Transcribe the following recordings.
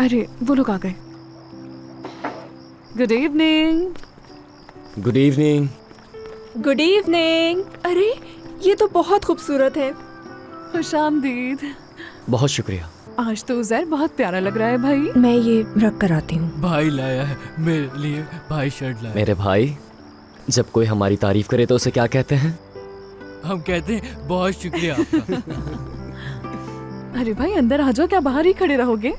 अरे वो लोग आ गए। Good evening. Good evening. Good evening. अरे ये तो बहुत खूबसूरत है। खुशामदीद। बहुत शुक्रिया। आज तो उज़ैर बहुत प्यारा लग रहा है भाई। मैं ये रख कर आती हूँ। भाई लाया है मेरे लिए, भाई शर्ट लाया। मेरे भाई, जब कोई हमारी तारीफ करे तो उसे क्या कहते हैं? हम कहते हैं बहुत शुक्रिया आपका। अरे भाई अंदर आ जाओ, क्या बाहर ही खड़े रहोगे?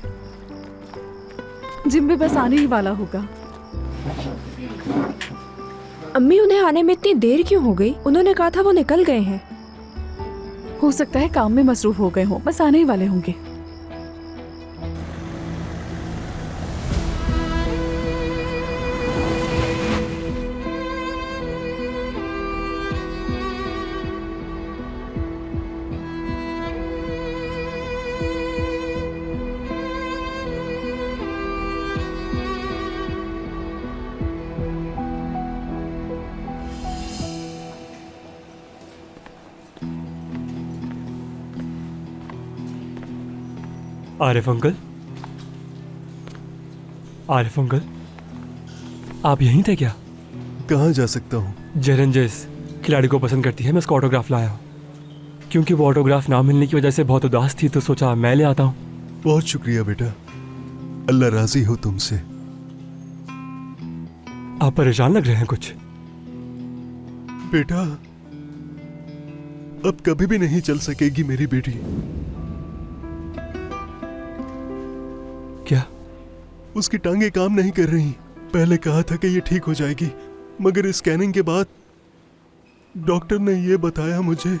जिम भी बस आने ही वाला होगा। अम्मी उन्हें आने में इतनी देर क्यों हो गई? उन्होंने कहा था वो निकल गए हैं। हो सकता है काम में मसरूफ हो गए हो, बस आने ही वाले होंगे। आरिफ अंकल, आरिफ अंकल, आप यहीं थे क्या? कहाँ जा सकता हूँ? जरन जिस खिलाड़ी को पसंद करती है, मैं उसका ऑटोग्राफ लाया हूँ। क्योंकि वो ऑटोग्राफ ना मिलने की वजह से बहुत उदास थी, तो सोचा मैं ले आता हूँ। बहुत शुक्रिया बेटा, अल्लाह राजी हो तुमसे। आप परेशान लग रहे हैं कुछ। बेटा, अब कभी भी नहीं चल सकेगी मेरी बेटी। क्या? उसकी टांगे काम नहीं कर रही। पहले कहा था कि ये ठीक हो जाएगी, मगर स्कैनिंग के बाद डॉक्टर ने ये बताया मुझे,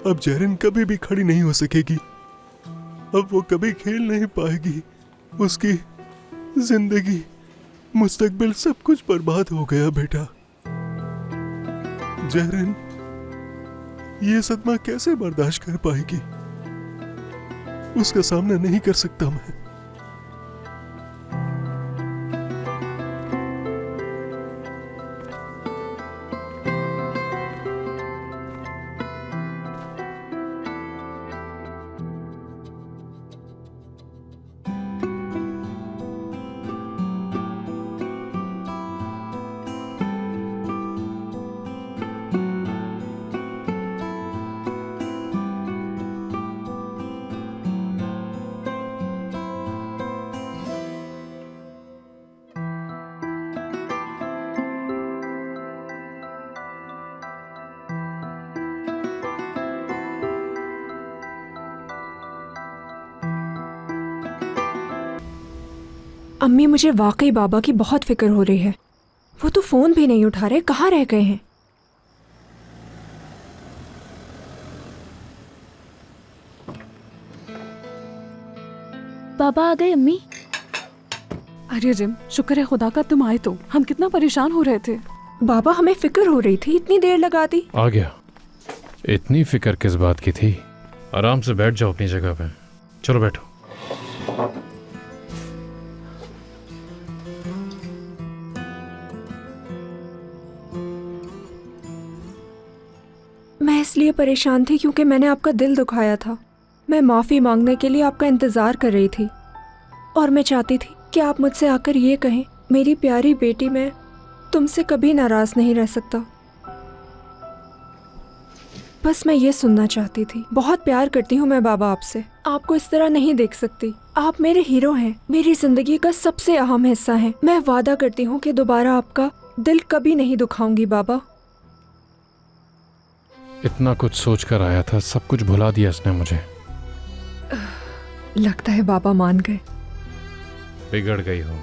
अब जहरन कभी भी खड़ी नहीं हो सकेगी। अब वो कभी खेल नहीं पाएगी। उसकी जिंदगी, मुस्तकबिल सब कुछ बर्बाद हो गया बेटा। जहरन ये सदमा कैसे बर्दाश्त कर पाएगी? उसका सामना नहीं कर सकता मैं। अम्मी, मुझे वाकई बाबा की बहुत फिक्र हो रही है। वो तो फोन भी नहीं उठा रहे, कहाँ रह गए हैं? बाबा आ गए अम्मी। अरे जिम, शुक्र है खुदा का तुम आए। तो हम कितना परेशान हो रहे थे। बाबा, हमें फिक्र हो रही थी, इतनी देर लगा दी। आ गया। इतनी फिक्र किस बात की थी? आराम से बैठ जाओ अपनी जगह पे। चलो बैठो। मैं इसलिए परेशान थी क्योंकि मैंने आपका दिल दुखाया था। मैं माफ़ी मांगने के लिए आपका इंतज़ार कर रही थी, और मैं चाहती थी कि आप मुझसे आकर ये कहें, मेरी प्यारी बेटी, मैं तुमसे कभी नाराज़ नहीं रह सकता। बस मैं ये सुनना चाहती थी। बहुत प्यार करती हूँ मैं बाबा आपसे। आपको इस तरह नहीं देख सकती। आप मेरे हीरो हैं, मेरी ज़िंदगी का सबसे अहम हिस्सा हैं। मैं वादा करती हूँ कि दोबारा आपका दिल कभी नहीं दुखाऊंगी बाबा। इतना कुछ सोच कर आया था, सब कुछ भुला दिया इसने मुझे। लगता है बाबा मान गए। बिगड़ गई हो।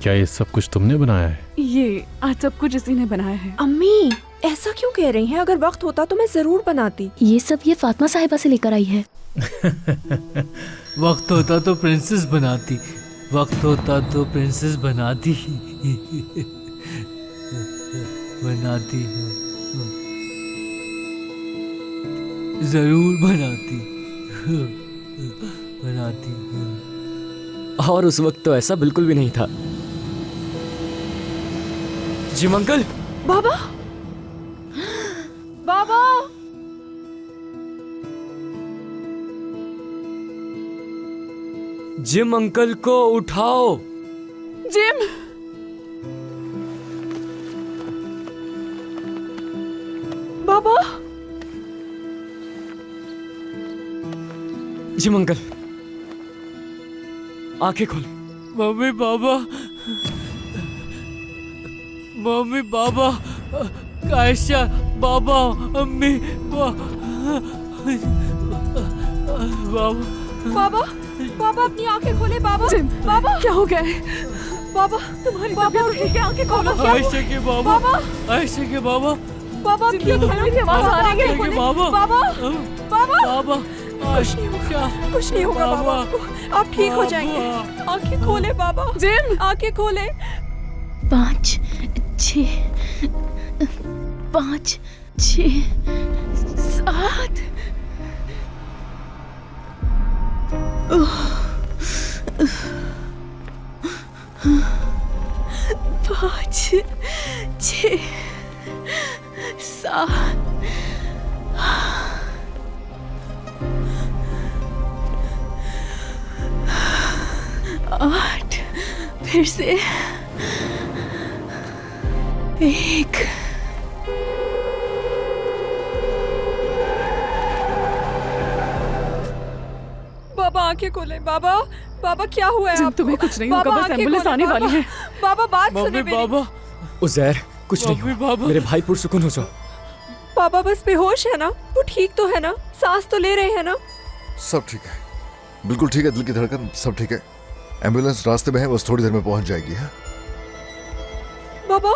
क्या ये सब कुछ तुमने बनाया है? ये आज सब कुछ इसी ने बनाया है। अम्मी, ऐसा क्यों कह रही हैं? अगर वक्त होता तो मैं जरूर बनाती। ये सब ये फातिमा साहिबा से लेकर आई है। वक्त होता तो प्रिंसेस बनाती, वक्त होता तो प्रिंसेस बनाती। बनाती जरूर बनाती। बनाती। और उस वक्त तो ऐसा बिल्कुल भी नहीं था। Jim uncle. बाबा, बाबा, जिम अंकल को उठाओ। जिम, बाबा, जिम अंकल, आंखें खोल। मम्मी पापा, मम्मी पापा, कायशा, बाबा, अम्मी, बाबा, बाबा, बाबा अपनी आंखें खोले बाबा। जिम, बाबा, क्या हो गया है? बाबा, तुम्हारी बाबा, तबीयत ठीक है? आंखें खोलो। क्या हुआ? आयशा के बाबा, बाबा, आयशा के बाबा, बाबा जिम, ठीक है? तुम्हारी आवाज आ रही है। आयशा के बाबा, बाबा, बाबा, बाबा, आयशा, कुछ नहीं होगा बाबा, आप ठीक हो जाएंगे। आंखें खोले बाबा, जिम, आंखें खोले। 5 6 5 6 7 5 6 7 8 फिर से 1 बाबा आंखें खोले बाबा। बाबा क्या हुआ है जिम, आपको? तुम्हें कुछ नहीं होगा, बाबा, बस आंखें एम्बुलेंस खोले, आने बाबा। वाली है। बाबा बात सुने मम्मी मेरी। पापा, उजैर, कुछ नहीं मम्मी हुआ। पापा। मेरे भाई पुरसुकून हो जाओ। बाबा बस बेहोश है ना? वो ठीक तो है ना? सांस तो ले रहे हैं ना? सब ठीक है, बिल्कुल ठीक है। दिल की धड़कन सब ठीक है। एम्बुलेंस रास्ते में है, बस थोड़ी देर में पहुंच जाएगी। है बाबा,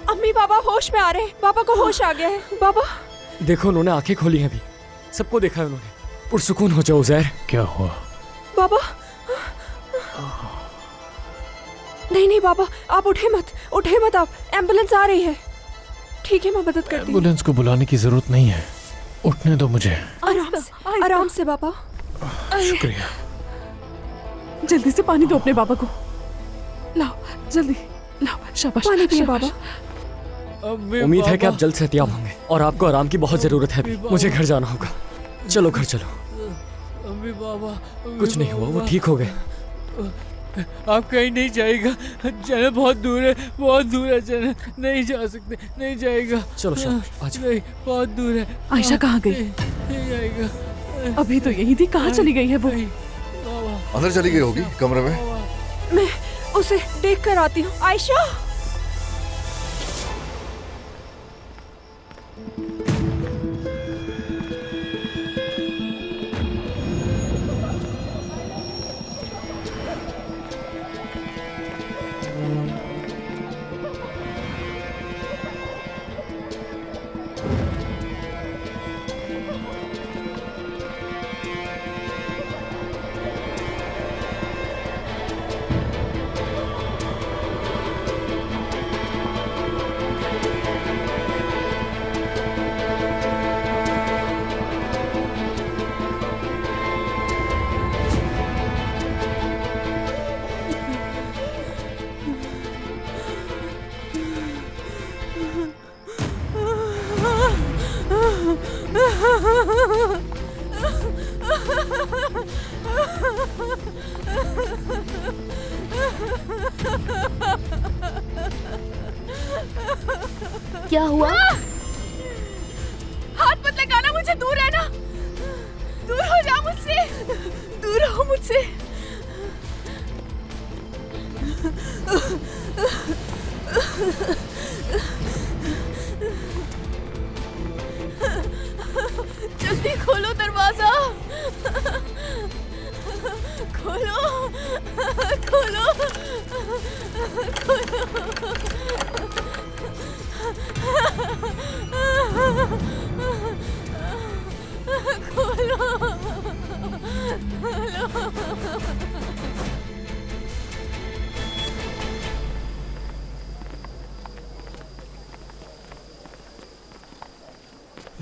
अम्मी बाबा होश में आ रहे हैं। बाबा को होश आ गया है। बाबा, देखो उन्होंने आंखें खोली हैं अभी, सबको देखा है उन्होंने। पुरसुकून हो जाओ उजैर। क्या हुआ? बाबा, नहीं नहीं बाबा, आप उठे मत आप। एम्बुलेंस आ रही है। ठीक है, मैं मदद करती हूँ। एम्बुलेंस को बुलाने की जरूरत नहीं है, उठने दो मुझे। आराम से बाबा। शुक्रिया। जल्दी से पानी दो अपने बाबा को। लाओ, जल्दी लाओ। शाबाश, पानी पिए शाबाश। बाबा। अम्मी उम्मीद है कि पापा, आप जल्द सेहतियाब होंगे और आपको आराम की बहुत जरूरत है अभी। मुझे घर जाना होगा। चलो घर चलो। अम्मी पापा, कुछ नहीं हुआ, वो ठीक हो गए। आप कहीं नहीं जाएगा। चले बहुत दूर है चले, नहीं जा सकते, नहीं जाएगा। चलो शाबाश, आ जाओ। नहीं, बहुत दूर है। आयशा कहाँ गई? नहीं जाएगा। अभी तो यही थी, कहाँ चली गई है वो? बाबा, अंदर चली गई होगी कमरे में। मैं उसे देख कर आती हूँ। आयशा, क्या हुआ? हाथ मत लगाना मुझे, दूर रहना। दूर हो जा मुझसे, दूर हो मुझसे। जल्दी खोलो दरवाजा। खोलो, खोलो,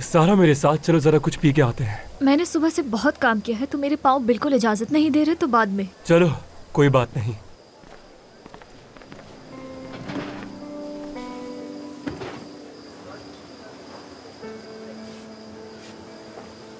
सारा मेरे साथ चलो, जरा कुछ पी के आते हैं। मैंने सुबह से बहुत काम किया है, तो मेरे पाँव बिल्कुल इजाजत नहीं दे रहे, तो बाद में। चलो कोई बात नहीं।